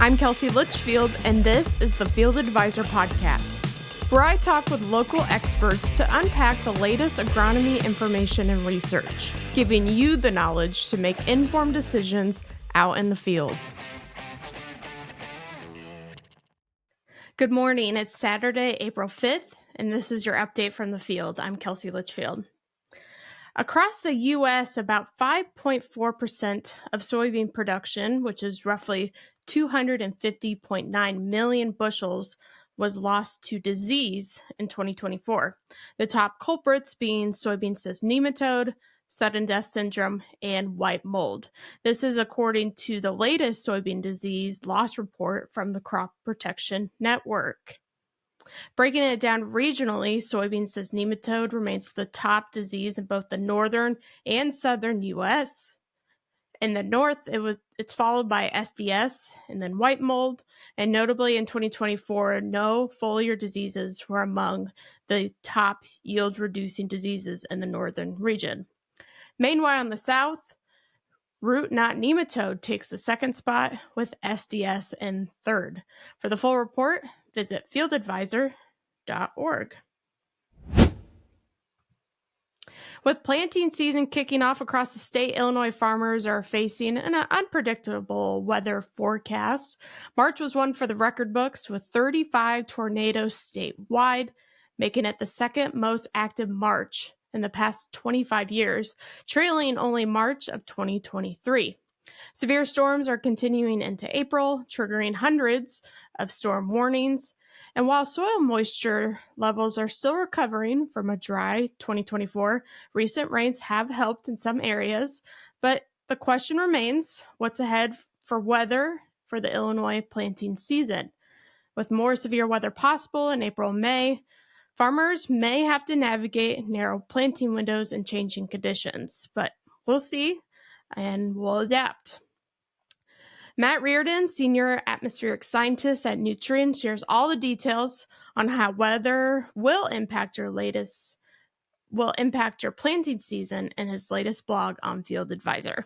I'm Kelsey Litchfield, and this is the Field Advisor Podcast, where I talk with local experts to unpack the latest agronomy information and research, giving you the knowledge to make informed decisions out in the field. Good morning. It's Saturday, April 5th, and this is your update from the field. I'm Kelsey Litchfield. Across the U.S., about 5.4% of soybean production, which is roughly 250.9 million bushels, was lost to disease in 2024. The top culprits being soybean cyst nematode, sudden death syndrome, and white mold. This is according to the latest soybean disease loss report from the Crop Protection Network. Breaking it down regionally, soybean cyst nematode remains the top disease in both the northern and southern U.S. In the north, it's followed by SDS and then white mold. And notably in 2024, no foliar diseases were among the top yield-reducing diseases in the northern region. Meanwhile, in the south, root knot nematode takes the second spot with SDS in third. For the full report, visit fieldadvisor.org. With planting season kicking off across the state, Illinois farmers are facing an unpredictable weather forecast. March was one for the record books with 35 tornadoes statewide, making it the second most active March in the past 25 years, trailing only March of 2023. Severe storms are continuing into April, triggering hundreds of storm warnings. And while soil moisture levels are still recovering from a dry 2024, recent rains have helped in some areas. But the question remains, what's ahead for weather for the Illinois planting season? With more severe weather possible in April and May, farmers may have to navigate narrow planting windows and changing conditions. But we'll see, and we'll adapt. Matt Reardon, Senior Atmospheric Scientist at Nutrien, shares all the details on how weather will impact your planting season in his latest blog on Field Advisor.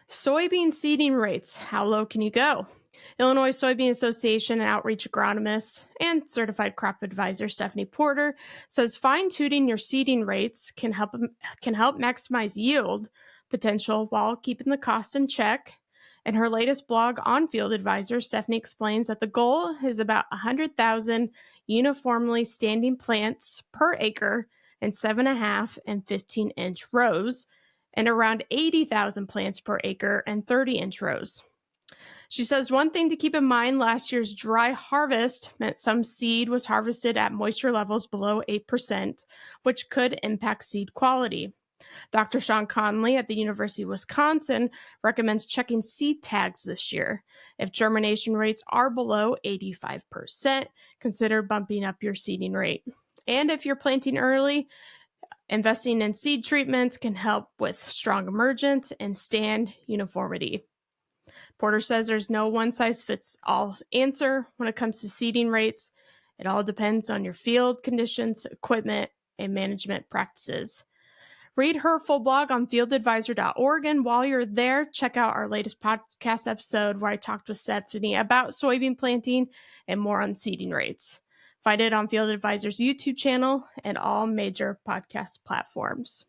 Soybean seeding rates. How low can you go? Illinois Soybean Association outreach agronomist and certified crop advisor Stephanie Porter says fine-tuning your seeding rates can help maximize yield potential while keeping the cost in check. In her latest blog on Field Advisor, Stephanie explains that the goal is about 100,000 uniformly standing plants per acre in 7.5 and 15-inch rows, and around 80,000 plants per acre in 30-inch rows. She says one thing to keep in mind, last year's dry harvest meant some seed was harvested at moisture levels below 8%, which could impact seed quality. Dr. Sean Conley at the University of Wisconsin recommends checking seed tags this year. If germination rates are below 85%, consider bumping up your seeding rate. And if you're planting early, investing in seed treatments can help with strong emergence and stand uniformity. Porter says there's no one-size-fits-all answer when it comes to seeding rates. It all depends on your field conditions, equipment, and management practices. Read her full blog on fieldadvisor.org, and while you're there, check out our latest podcast episode where I talked with Stephanie about soybean planting and more on seeding rates. Find it on Field Advisor's YouTube channel and all major podcast platforms.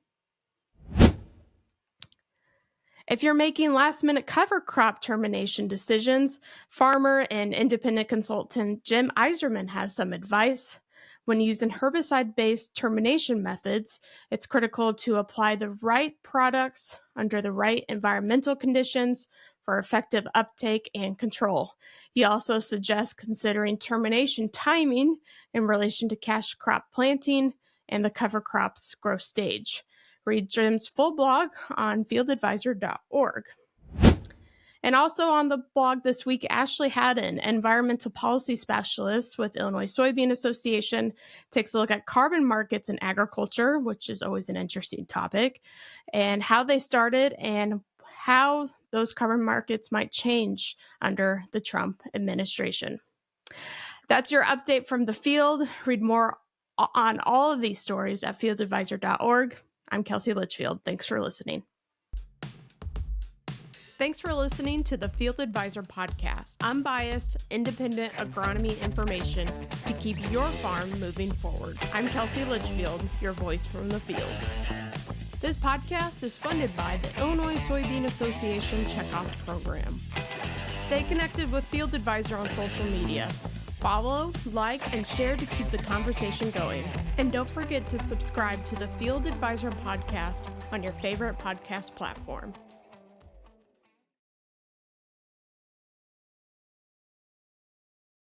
If you're making last-minute cover crop termination decisions, farmer and independent consultant Jim Iserman has some advice. When using herbicide-based termination methods, it's critical to apply the right products under the right environmental conditions for effective uptake and control. He also suggests considering termination timing in relation to cash crop planting and the cover crop's growth stage. Read Jim's full blog on fieldadvisor.org. And also on the blog this week, Ashley Haddon, environmental policy specialist with Illinois Soybean Association, takes a look at carbon markets in agriculture, which is always an interesting topic, and how they started and how those carbon markets might change under the Trump administration. That's your update from the field. Read more on all of these stories at fieldadvisor.org. I'm Kelsey Litchfield. Thanks for listening. Thanks for listening to the Field Advisor Podcast. Unbiased, independent agronomy information to keep your farm moving forward. I'm Kelsey Litchfield, your voice from the field. This podcast is funded by the Illinois Soybean Association Checkoff Program. Stay connected with Field Advisor on social media. Follow, like, and share to keep the conversation going. And don't forget to subscribe to the Field Advisor Podcast on your favorite podcast platform.